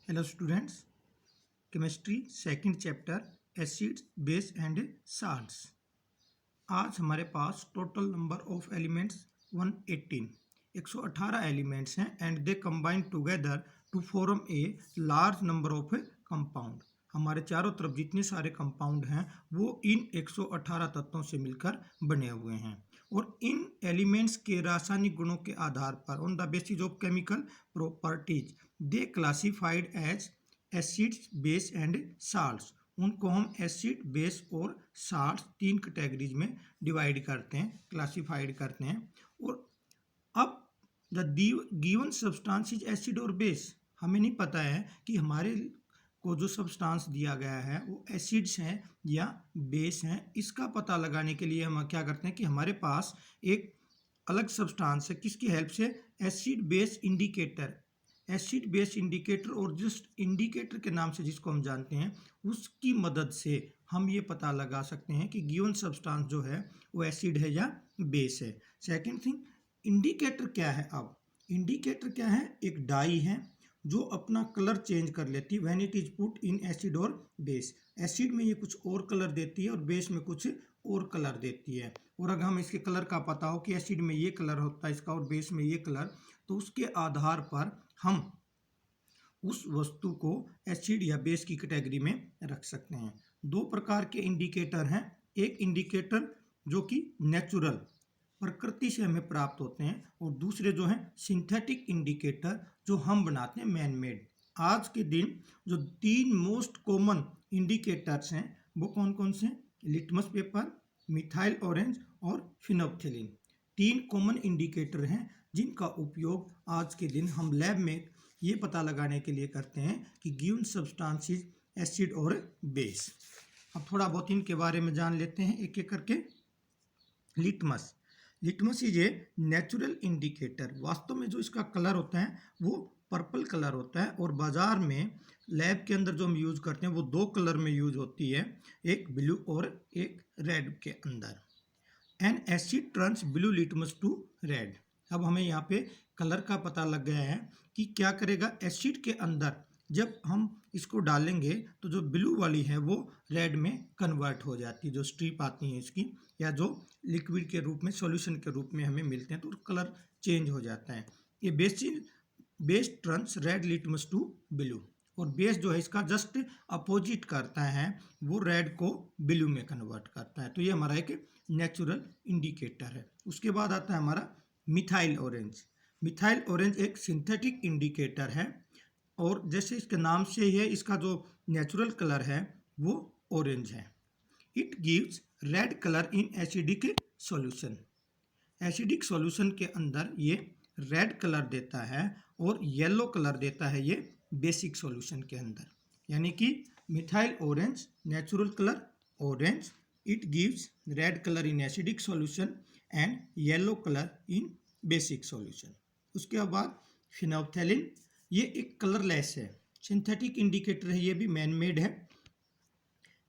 Hello students, chemistry second chapter acids base and salts. आज हमारे पास total number of elements 118 elements हैं and they combine together to form a large number of compound. हमारे चारों तरफ जितने सारे कंपाउंड हैं वो इन 118 तत्वों से मिलकर बने हुए हैं और इन एलिमेंट्स के रासायनिक गुणों के आधार पर on the basis of chemical properties they classified as acids base and salts. उनको हम एसिड बेस और साल्ट्स तीन कैटेगरीज में डिवाइड करते हैं, क्लासिफाइड करते हैं। और अब the given substance is acid और बेस, हमें नहीं पता है कि हमारे को जो सब्सटेंस दिया गया है वो एसिड्स हैं या बेस हैं। इसका पता लगाने के लिए हम क्या करते हैं कि हमारे पास एक अलग सब्सटेंस है, किसकी हेल्प से, acid base indicator. Acid base indicator और जस्ट इंडिकेटर के नाम से जिसको हम जानते हैं उसकी मदद से हम ये पता लगा सकते हैं कि गिवन सब्सटेंस जो है वो एसिड है या बेस है। सेकंड थिंग, इंडिकेटर क्या है? अब इंडिकेटर क्या है? एक डाई है जो अपना कलर चेंज कर लेती है when it is put in acid और बेस। एसिड में ये कुछ और कलर देती है और बेस में कुछ और कलर देती है। और अगर हम इसके कलर का पता हो कि एसिड में ये कलर होता है इसका और बेस में ये कलर, तो उसके आधार पर हम उस वस्तु को एसिड या बेस की कैटेगरी में रख सकते हैं। दो प्रकार के इंडिकेटर हैं, एक इंडिकेटर जो कि नेचुरल प्रकृति से हमें प्राप्त होते हैं और दूसरे जो हैं सिंथेटिक इंडिकेटर जो हम बनाते हैं मैन मेड। आज के दिन जो तीन मोस्ट कॉमन इंडिकेटर्स हैं वो कौन कौन से? लिटमस पेपर, मिथाइल ऑरेंज और फिनोप्थिलीन। तीन कॉमन इंडिकेटर हैं जिनका उपयोग आज के दिन हम लैब में ये पता लगाने के लिए करते हैं कि गिवन सब्सटेंस इज एसिड और बेस। अब थोड़ा बहुत इनके बारे में जान लेते हैं एक एक करके। Litmus is a natural indicator. वास्तव में जो इसका कलर होता है वो पर्पल कलर होता है और बाजार में लैब के अंदर जो हम यूज करते हैं वो दो कलर में यूज होती है, एक ब्लू और एक रेड के अंदर। An acid turns blue litmus to red. अब हमें यहाँ पे कलर का पता लग गया है कि क्या करेगा, एसिड के अंदर जब हम इसको डालेंगे तो जो ब्लू वाली है वो रेड में कन्वर्ट हो जाती है, जो स्ट्रिप आती है इसकी या जो लिक्विड के रूप में सॉल्यूशन के रूप में हमें मिलते हैं तो कलर चेंज हो जाता है। ये base turns red litmus to blue और बेस जो है इसका जस्ट अपोजिट करता है, वो रेड को ब्लू में कन्वर्ट करता है। तो ये हमारा एक नेचुरल इंडिकेटर है। उसके बाद आता है हमारा मिथाइल ऑरेंज। मिथाइल ऑरेंज एक सिंथेटिक इंडिकेटर है और जैसे इसके नाम से ही है इसका जो नेचुरल कलर है वो ऑरेंज है। It gives red colour in acidic solution. Acidic solution के अंदर ये रेड कलर देता है और येलो कलर देता है ये बेसिक सॉल्यूशन के अंदर। यानी कि methyl orange natural colour orange, it gives red colour in acidic solution and yellow colour in basic solution. उसके बाद फिनोप्थेलिन, ये एक कलरलेस है, सिंथेटिक इंडिकेटर है, ये भी मैन मेड है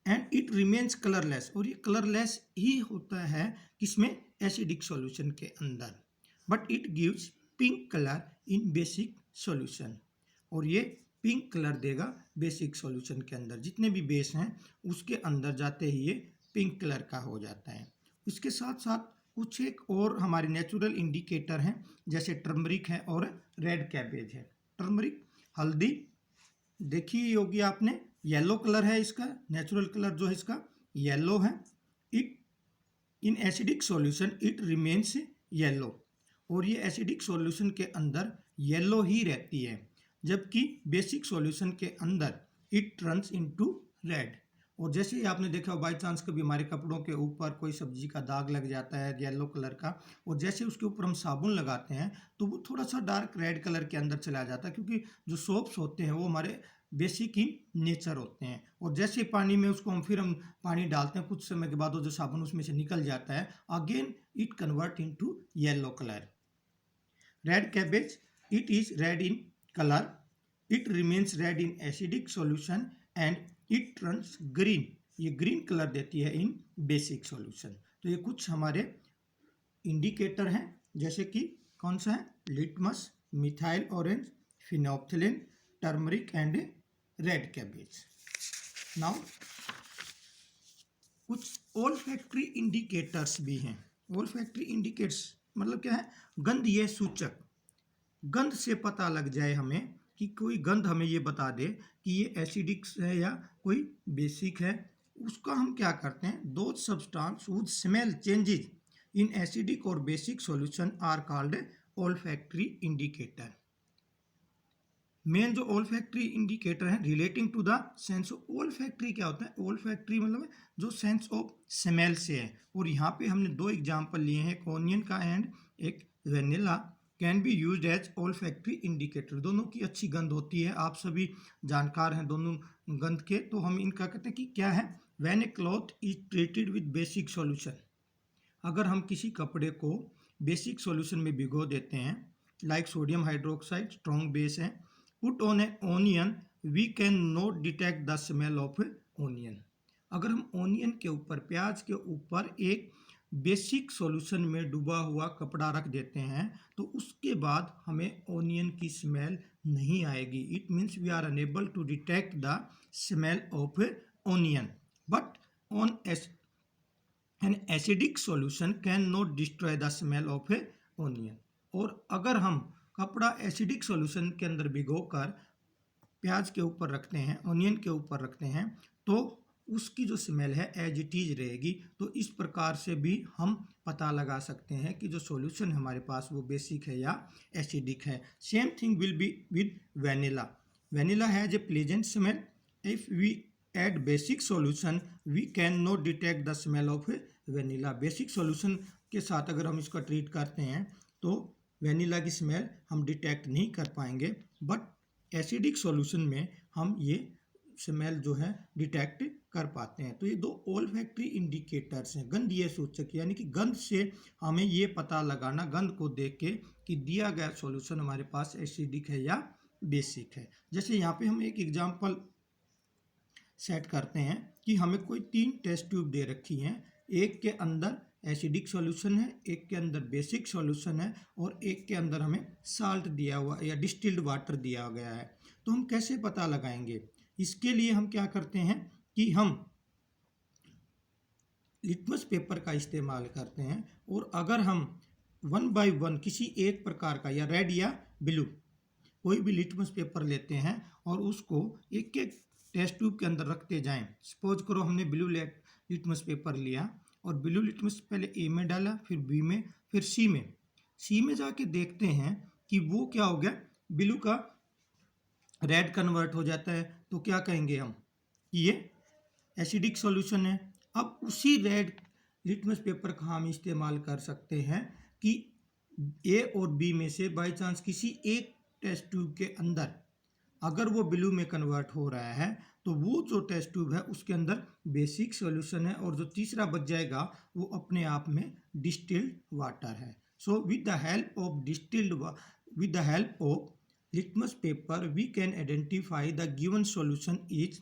एंड इट रिमेन्स कलरलेस। और ये कलरलेस ही होता है किसमें? एसिडिक सॉल्यूशन के अंदर, but it gives pink colour in basic solution. और ये पिंक कलर देगा बेसिक सॉल्यूशन के अंदर। जितने भी बेस हैं उसके अंदर जाते ही ये पिंक कलर का हो जाता है। इसके साथ साथ कुछ एक और हमारे नेचुरल इंडिकेटर हैं, जैसे टर्मरिक है और रेड कैबेज है। टर्मरिक हल्दी देखी होगी आपने, येलो कलर है इसका, नेचुरल कलर जो है इसका येलो है। It in acidic solution it remains yellow और ये एसिडिक सॉल्यूशन के अंदर येलो ही रहती है, जबकि बेसिक सॉल्यूशन के अंदर इट टर्न्स इनटू रेड। और जैसे ही आपने देखा बाई चांस कभी हमारे कपड़ों के ऊपर कोई सब्जी का दाग लग जाता है येलो कलर का, और जैसे उसके ऊपर हम साबुन लगाते हैं तो वो थोड़ा सा डार्क रेड कलर के अंदर चला जाता है, क्योंकि जो सोप्स होते हैं वो हमारे बेसिक इन नेचर होते हैं। और जैसे पानी में उसको हम पानी डालते हैं, कुछ समय के बाद वो जो साबुन उसमें से निकल जाता है, again it convert into yellow colour. Red cabbage, it is red in colour, it remains red in acidic solution and it turns green, ये ग्रीन कलर देती है इन बेसिक सॉल्यूशन। तो ये कुछ हमारे इंडिकेटर हैं, जैसे कि कौन सा है? Litmus, methyl orange, phenolphthalein, turmeric and red cabbage. Now कुछ ओल्फैक्टरी इंडिकेटर्स भी हैं। ओल्फैक्टरी इंडिकेटर्स मतलब क्या है? गंध ये सूचक। गंध से पता लग जाए हमें कि कोई गंध हमें ये बता दे कि ये एसिडिक है या कोई बेसिक है, उसका हम क्या करते हैं? Those substance whose smell changes in acidic और basic solution are called olfactory indicator. Main जो ओल्फैक्टरी इंडिकेटर है relating to the sense of olfactory क्या होता है? ओल्फैक्टरी मतलब जो सेंस ऑफ स्मेल से है। और यहाँ पे हमने दो एग्जांपल लिए हैं, एक ओनियन का एंड एक vanilla can be used as olfactory indicator. दोनों की अच्छी गंध होती है, आप सभी जानकार हैं दोनों गंध के। तो हम इनका कहते हैं कि क्या है? When A cloth is treated with basic solution, अगर हम किसी कपड़े को बेसिक सॉल्यूशन में भिगो देते हैं, like sodium hydroxide strong base है, put on a onion we can not detect the smell of onion. अगर हम ओनियन के ऊपर, प्याज के ऊपर एक बेसिक सॉल्यूशन में डूबा हुआ कपड़ा रख देते हैं तो उसके बाद हमें ओनियन की स्मेल नहीं आएगी। It means we are unable to detect the smell of onion, but on an acidic solution can not destroy the smell of a onion. और अगर हम कपड़ा एसिडिक सॉल्यूशन के अंदर भिगोकर प्याज के ऊपर रखते हैं, ओनियन के ऊपर रखते हैं, तो उसकी जो स्मेल है एज इट इज रहेगी। तो इस प्रकार से भी हम पता लगा सकते हैं कि जो सॉल्यूशन हमारे पास वो बेसिक है या एसिडिक है। Same thing will be with vanilla. Vanilla has a pleasant smell. If we add basic solution we can not detect the smell of vanilla. Basic solution के साथ अगर हम इसका ट्रीट करते हैं तो वेनिला की स्मेल हम डिटेक्ट नहीं कर पाएंगे, बट एसिडिक सॉल्यूशन में हम ये स्मेल जो है डिटेक्ट कर पाते हैं। तो ये दो ओल्फैक्टरी इंडिकेटर्स हैं, गंधीय सूचक, यानी कि गंध से हमें ये पता लगाना, गंध को देख के, कि दिया गया सॉल्यूशन हमारे पास एसिडिक है या बेसिक है। जैसे यहाँ पे हम एक एग्जांपल सेट करते हैं कि हमें कोई 3 टेस्ट ट्यूब दे रखी हैं, एक के अंदर एसिडिक सॉल्यूशन है, एक के अंदर बेसिक सॉल्यूशन है और एक के अंदर हमें साल्ट दिया हुआ या डिस्टिल्ड वाटर दिया गया है। तो हम कैसे पता लगाएंगे? इसके लिए हम क्या करते हैं कि हम लिटमस पेपर का इस्तेमाल करते हैं, और अगर हम 1 बाय 1 किसी एक प्रकार का या रेड या ब्लू कोई भी लिटमस पेपर लेते हैं और उसको एक एक टेस्ट ट्यूब के अंदर रखते जाएं। सपोज करो हमने ब्लू लिटमस पेपर लिया और ब्लू लिटमस पहले ए में डाला, फिर बी में, फिर सी में। सी में जाके देखते हैं कि वो क्या हो गया, ब्लू का रेड कन्वर्ट हो जाता है, तो क्या कहेंगे हम कि ये एसिडिक सॉल्यूशन है। अब उसी रेड लिटमस पेपर का हम इस्तेमाल कर सकते हैं कि ए और बी में से बाय चांस किसी एक टेस्ट ट्यूब के अंदर अगर वो ब्लू में कन्वर्ट हो रहा है तो वो जो टेस्ट ट्यूब है उसके अंदर बेसिक सॉल्यूशन है, और जो तीसरा बच जाएगा वो अपने आप में डिस्टिल्ड वाटर है। So with the help of litmus paper we can identify the given solution is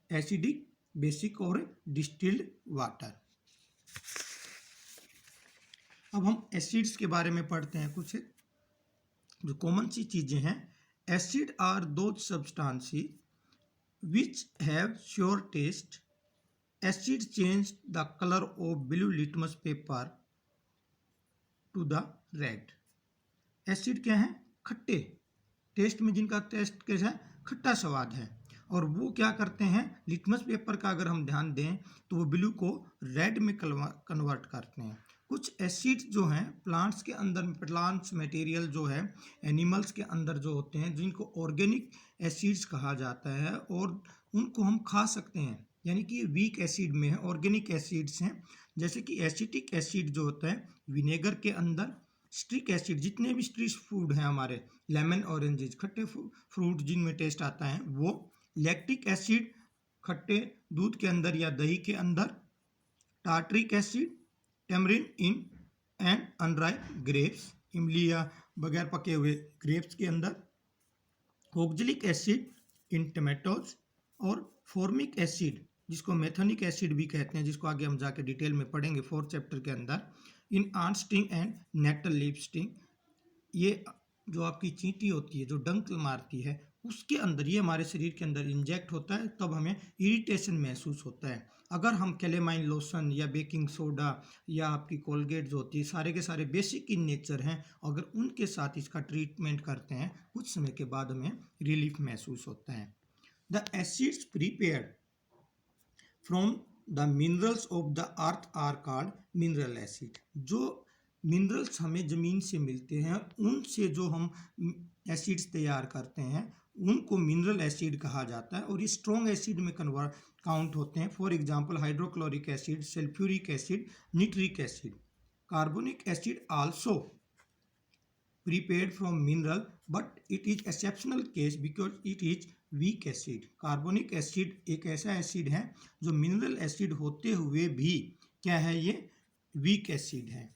acidic, basic और distilled water। अब हम एसिड्स के बारे में पढ़ते हैं। कुछ जो कॉमन सी चीजें हैं, acid are those substances which have sour taste। acid change the color of blue litmus paper to the red। Acid क्या है? खट्टे, टेस्ट में जिनका टेस्ट कैसा है? खट्टा स्वाद है, और वो क्या करते हैं, लिटमस पेपर का अगर हम ध्यान दें तो वो ब्लू को रेड में कन्वर्ट करते हैं। कुछ एसिड्स जो हैं प्लांट्स के अंदर, प्लांट्स मटेरियल जो है एनिमल्स के अंदर जो होते हैं, जिनको ऑर्गेनिक एसिड्स कहा जाता है, और उनको हम खा सकते हैं, यानी कि ये वीक एसिड में है, ऑर्गेनिक एसिड्स हैं। जैसे कि एसिटिक एसिड जो होता है विनेगर के अंदर, स्ट्रिक एसिड, जितने भी स्ट्रिक फूड हैं हमारे, लेमन, ऑरेंजेस, खट्टे फ्रूट जिनमें टेस्ट आता है वो। लैक्टिक एसिड खट्टे दूध के अंदर या दही के अंदर। Tartaric acid tamarind in and unripe grapes, इमली या बगैर पके हुए ग्रेप्स के अंदर। ऑक्जेलिक एसिड इन टमेटोज, और फॉर्मिक एसिड जिसको मेथोनिक एसिड भी कहते हैं, जिसको आगे हम जाके डिटेल में पढ़ेंगे 4th चैप्टर के अंदर, in ant sting and nettle leaf sting. ये जो आपकी चींटी होती है जो डंक मारती है उसके अंदर, ये हमारे शरीर के अंदर इंजेक्ट होता है, तब हमें इरिटेशन महसूस होता है। अगर हम कैलेमाइन लोशन या बेकिंग सोडा या आपकी कोलगेट जो होती है, सारे के सारे बेसिक इन नेचर हैं, अगर उनके साथ इसका ट्रीटमेंट करते हैं, कुछ समय के बाद हमें रिलीफ महसूस होता है। The acids prepared from the minerals of the earth are called mineral acid. जो मिनरल्स हमें ज़मीन से मिलते हैं, उनसे जो हम एसिड्स तैयार करते हैं, उनको मिनरल एसिड कहा जाता है, और ये स्ट्रॉन्ग एसिड में काउंट होते हैं। For example hydrochloric acid, sulphuric acid, nitric acid. Carbonic acid also prepared from mineral, but it is exceptional case because it is weak acid। Carbonic acid एक ऐसा एसिड है जो मिनरल एसिड होते हुए भी क्या है, ये वीक एसिड है।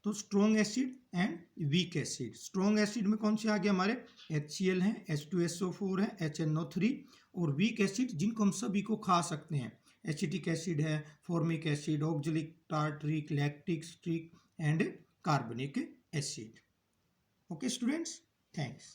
तो strong acid and weak acid. Strong acid में कौन से आ गए हमारे, HCl है, H2SO4 है, HNO3। और वीक एसिड जिनको हम सभी को खा सकते हैं, एसिटिक एसिड है, formic acid, oxalic, tartaric, lactic, citric and carbonic acid. Okay students, thanks।